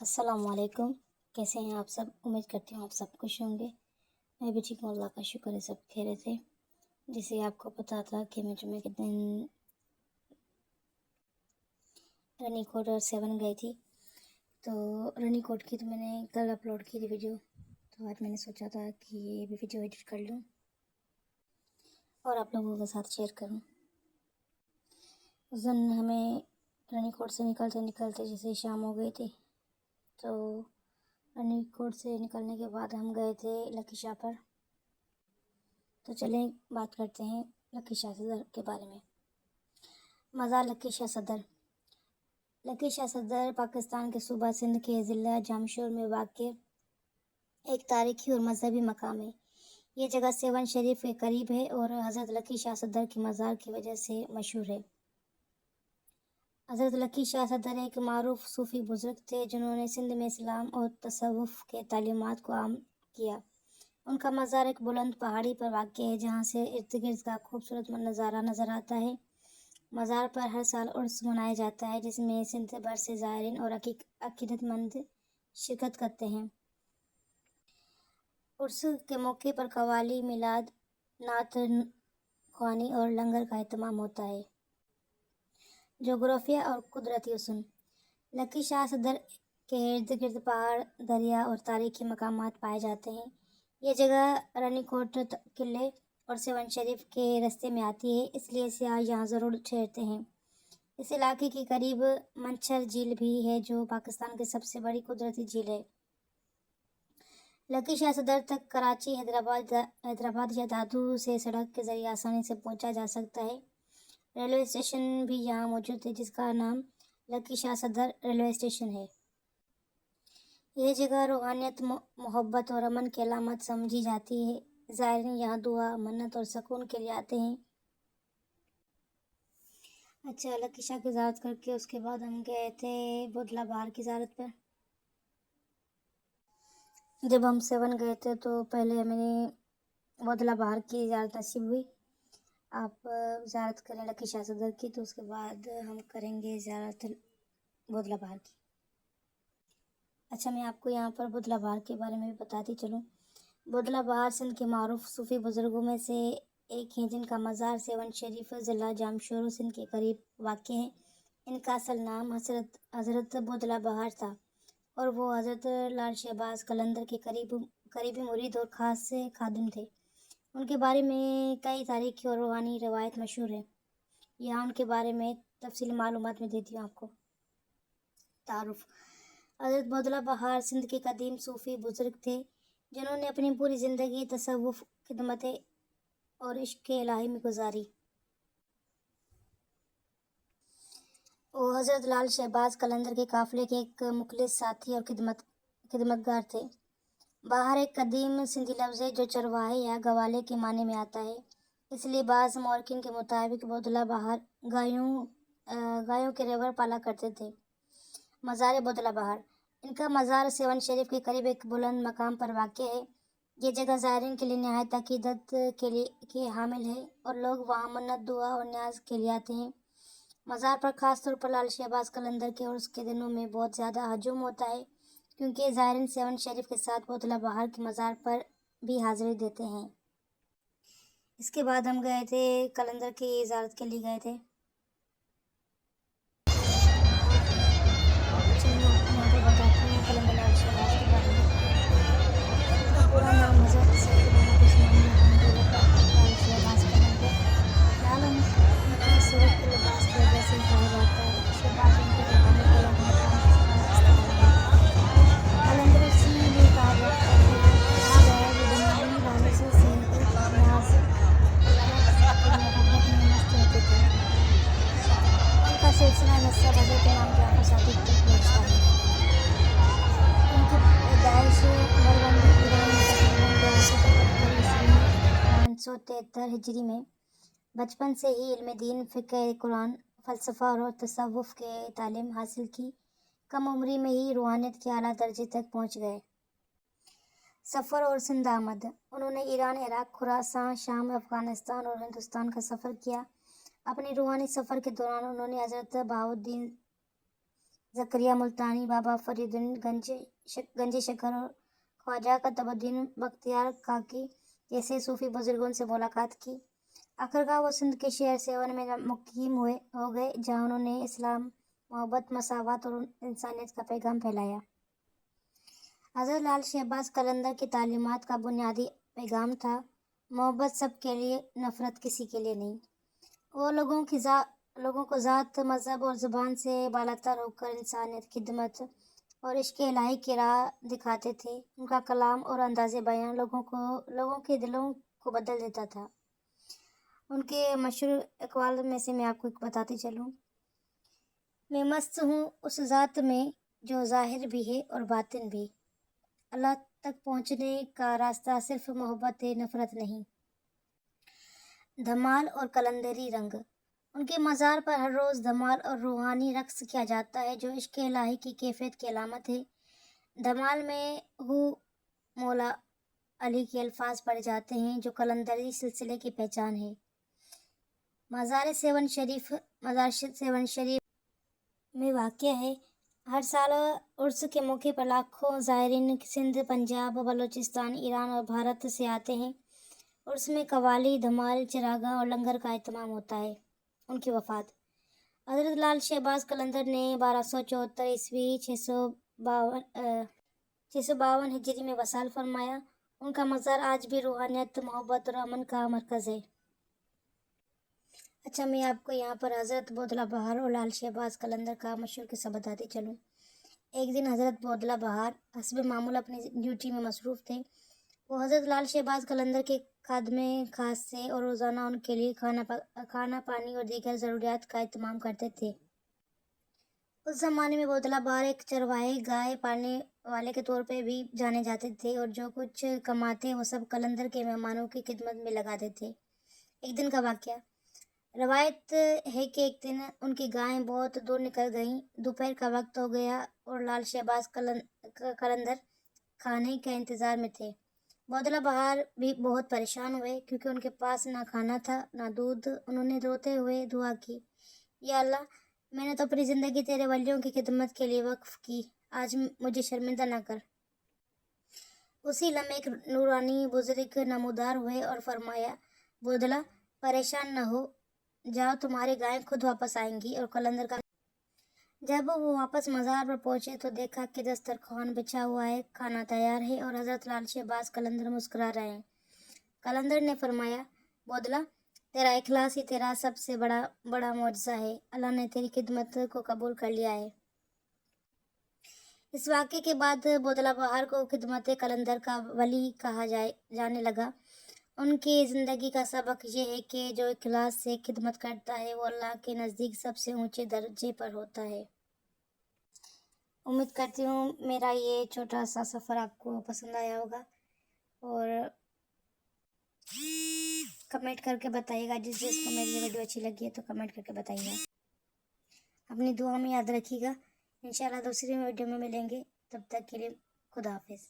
अस्सलाम वालेकुम। कैसे हैं आप सब? उम्मीद करती हूँ आप सब खुश होंगे। मैं भी ठीक हूँ, अल्लाह का शुक्र है, सब खैरियत से। जैसे आपको पता था कि मैं जुम्मे के दिन रानीकोट और 7 गई थी, तो रानीकोट की तो मैंने कल अपलोड की थी वीडियो। तो आज मैंने सोचा था कि ये भी वीडियो एडिट कर लूँ और आप लोगों के साथ शेयर करूँ। उस दिन हमें रानीकोट से निकलते निकलते जैसे शाम हो गई थी, तो रानीकोट से निकलने के बाद हम गए थे लकी शाह पर। तो चलें बात करते हैं लकी शाह सदर के बारे में। मज़ार लकी शाह सदर। लकी शाह सदर पाकिस्तान के सूबा सिंध के ज़िला जामशोर में वाक़ एक तारीख़ी और मजहबी मकाम है। ये जगह सेवन शरीफ के करीब है और हज़रत लकी शाह सदर की मज़ार की वजह से मशहूर है। हज़रत लकी शाह सदर एक मारूफ सूफ़ी बुज़ुर्ग थे जिन्होंने सिंध में इस्लाम और तसव्वुफ़ के तालीमात को आम किया। उनका मज़ार एक बुलंद पहाड़ी पर वाक़ है जहाँ से इर्द-गिर्द का खूबसूरत नज़ारा नज़र आता है। मज़ार पर हर साल उर्स मनाया जाता है जिसमें सिंध भर से ज़ायरीन और अक़ीदतमंद शिरकत करते हैं। उर्स के मौके पर कव्वाली, मिलाद, नात ख़्वानी और लंगर का एहतमाम होता है। जोग्राफिया और कुदरती हुस्न। लकी शाह सदर के इर्द-गिर्द पहाड़, दरिया और तारीख़ी मकामात पाए जाते हैं। ये जगह रानीकोट किले और सेवन शरीफ के रास्ते में आती है, इसलिए सियाह यहाँ ज़रूर ठहरते हैं। इस इलाके के करीब मंछर झील भी है जो पाकिस्तान की सबसे बड़ी कुदरती झील है। लकी शाह सदर तक कराची, हैदराबाद या दादू से सड़क के ज़रिए आसानी से पहुँचा जा सकता है। रेलवे स्टेशन भी यहाँ मौजूद है जिसका नाम लकी शाह सदर रेलवे स्टेशन है। यह जगह रूहानियत, मोहब्बत और अमन की अलामत समझी जाती है। ज़ायरीन यहाँ दुआ, मन्नत और सुकून के लिए आते हैं। अच्छा, लकी शाह की ज़ियारत करके उसके बाद हम गए थे बुधला बहार की ज़ियारत पर। जब हम 7 गए थे तो पहले हमें बुधला बहार की ज़ियारत नसीब हुई। आप ज़ियारत करें लकी शाह सदर की, तो उसके बाद हम करेंगे ज़ियारत बुधला बहार की। अच्छा, मैं आपको यहाँ पर बुधला बहार के बारे में भी बताती चलूँ। बुधला बहार सिंध के मारूफ सूफ़ी बुज़ुर्गों में से एक हैं जिनका मज़ार सेवन शरीफ ज़िला जामशोर सिंध के करीब वाक़ है। इनका असल नाम हज़रत बुधला बहार था और वो हज़रत लाल शहबाज कलंदर के करीबी मुरीद और ख़ास खादिम थे। उनके बारे में कई तारीख़ी और रूहानी रवायत मशहूर है। यहाँ उनके बारे में तफ़सीली मालूमात में देती हूँ आपको। तारुफ़। हज़रत बुधला बहार सिंध के कदीम सूफ़ी बुज़ुर्ग थे जिन्होंने अपनी पूरी ज़िंदगी तसव्वुफ़, खिदमत और इश्क़ इलाही में गुजारी। वो हज़रत लाल शहबाज कलंदर के काफ़िले के एक मुखलिस साथी और खिदमतगार थे। बहार एक कदीम सिंधी लफ्ज़ है जो चरवाहे या गवाले के माने में आता है, इसलिए बाज़ मौरखीन के मुताबिक बुधला बहार गायों के रेवड़ पाला करते थे। मज़ार बुधला बहार। इनका मज़ार सेवन शरीफ के करीब एक बुलंद मकाम पर वाक़ है। ये जगह ज़ायरीन के लिए नहायत अक़ीदत के हामिल है और लोग वहाँ मन्नत, दुआ और न्याज़ के लिए आते हैं। मज़ार पर ख़ास तौर पर लाल शहबाज कलंदर के उर्स के दिनों में बहुत ज़्यादा हजूम होता है क्योंकि ज़ायरीन सेवन शरीफ के साथ बुधला बहार के मज़ार पर भी हाज़िरी देते हैं। इसके बाद हम गए थे कलंदर की ज़ियारत के लिए गए थे। चलिए आपको यहाँ पर बताती हूँ कलंदर लाल शहबाज के बारे में। इनका पूरा नाम हज़रत सैयद मोहम्मद उस्मानी लाल शहबाज कलंदर। लाल उनकी सूरत के लिबास की वजह से कहा जाता है। शहबाज उनके रूहानी बुलंद मकाम का इस्तारा है। कलंदर इसीलिए कहा गया है कि दुनियावी लालचों से न्याज़, रक़्स और मोहब्बत में मस्त रहते थे। इनका सिलसिला नस्ब हज़रत इमाम जाफ़र सादिक़ तक पहुँचता है। इनकी पैदाइश मरवंडी ईरान में तकरीबन 1271 ईस्वी में 573 हिजरी में। बचपन से ही इल्म दीन, फ़िक़्ह कुरान, फ़लसफ़ा और तसव्वुफ़ के तालीम हासिल की। कम उम्री में ही रूहानियत के आला दर्जे तक पहुँच गए। सफ़र और सिंध आमद। उन्होंने ईरान, इराक़, खुरासान, शाम, अफ़गानिस्तान और हिंदुस्तान का सफ़र किया। अपने रूहानी सफ़र के दौरान उन्होंने हज़रत बहाउद्दीन زکریا ملتانی، بابا فرید گنج شکر اور خواجہ قطب بختیار کاکی جیسے صوفی بزرگوں سے ملاقات کی۔ آخرکار وہ سندھ کے شہر سیون میں مقیم ہو گئے، جہاں انہوں نے اسلام، محبت، مساوات اور انسانیت کا پیغام پھیلایا۔ حضرت لال شہباز قلندر کی تعلیمات کا بنیادی پیغام تھا: محبت سب کے لیے، نفرت کسی کے لیے نہیں۔ وہ لوگوں کو ذات، مذہب اور زبان سے بالاتر ہو کر انسانیت، خدمت اور عشق الہی کی راہ دکھاتے تھے۔ ان کا کلام اور انداز بیان لوگوں کے دلوں کو بدل دیتا تھا۔ ان کے مشہور اقوال میں سے میں آپ کو ایک بتاتی چلوں: میں مست ہوں اس ذات میں جو ظاہر بھی ہے اور باطن بھی۔ اللہ تک پہنچنے کا راستہ صرف محبت ہے، نفرت نہیں۔ دھمال اور قلندری رنگ: ان کے مزار پر ہر روز دھمال اور روحانی رقص کیا جاتا ہے، جو عشق الہی کی کیفیت کی علامت ہے۔ دھمال میں ہو مولا علی کے الفاظ پڑھے جاتے ہیں، جو قلندری سلسلے کی پہچان ہے۔ مزار سیون شریف میں واقع ہے۔ ہر سال عرس کے موقع پر لاکھوں زائرین سندھ، پنجاب، بلوچستان، ایران اور بھارت سے آتے ہیں۔ عرس میں قوالی، دھمال، چراغاں اور لنگر کا اہتمام ہوتا ہے۔ ان کی وفات: حضرت لال شہباز قلندر نے 1274 عیسوی 652 ہجری میں وصال فرمایا۔ ان کا مزار آج بھی روحانیت، محبت اور امن کا مرکز ہے۔ اچھا، میں آپ کو یہاں پر حضرت بودلہ بہار اور لال شہباز قلندر کا مشہور قصہ بتاتی چلوں۔ ایک دن حضرت بودلہ بہار حسب معمول اپنی ڈیوٹی میں مصروف تھے۔ وہ حضرت لال شہباز قلندر کے خادمے خاص تھے اور روزانہ ان کے لیے کھانا، پانی اور دیگر ضروریات کا اہتمام کرتے تھے۔ اس زمانے میں بودلہ بہار ایک چرواہے، گائے پالنے والے کے طور پہ بھی جانے جاتے تھے، اور جو کچھ کماتے وہ سب قلندر کے مہمانوں کی خدمت میں لگاتے تھے۔ ایک دن کا واقعہ: روایت ہے کہ ایک دن ان کی گائیں بہت دور نکل گئیں۔ دوپہر کا وقت ہو گیا اور لال شہباز قلندر کھانے کے انتظار میں تھے۔ بودلہ بہار بھی بہت پریشان ہوئے، کیونکہ ان کے پاس نہ کھانا تھا نہ دودھ۔ انہوں نے روتے ہوئے دعا کی: یا اللہ، میں نے تو اپنی زندگی تیرے ولیوں کی خدمت کے لیے وقف کی، آج مجھے شرمندہ نہ کر۔ اسی لمحے ایک نورانی بزرگ نمودار ہوئے اور فرمایا: بودلہ، پریشان نہ ہو، جاؤ، تمہاری گائیں خود واپس آئیں گی۔ اور قلندر کا جب وہ واپس مزار پر پہنچے تو دیکھا کہ دسترخوان بچھا ہوا ہے، کھانا تیار ہے اور حضرت لال شہباز قلندر مسکرا رہے ہیں۔ قلندر نے فرمایا: بودلہ، تیرا اخلاص ہی تیرا سب سے بڑا معجزہ ہے، اللہ نے تیری خدمت کو قبول کر لیا ہے۔ اس واقعے کے بعد بودلہ بہار کو خدمت قلندر کا ولی کہا جانے لگا۔ ان کی زندگی کا سبق یہ ہے کہ جو اخلاص سے خدمت کرتا ہے وہ اللہ کے نزدیک سب سے اونچے درجے پر ہوتا ہے۔ امید کرتی ہوں میرا یہ چھوٹا سا سفر آپ کو پسند آیا ہوگا، اور کمنٹ کر کے بتائیے گا جس کو میری ویڈیو اچھی لگی ہے تو کمنٹ کر کے بتائیے گا۔ اپنی دعا میں یاد رکھیے گا۔ انشاءاللہ دوسری ویڈیو میں ملیں گے، تب تک کے لیے خدا حافظ۔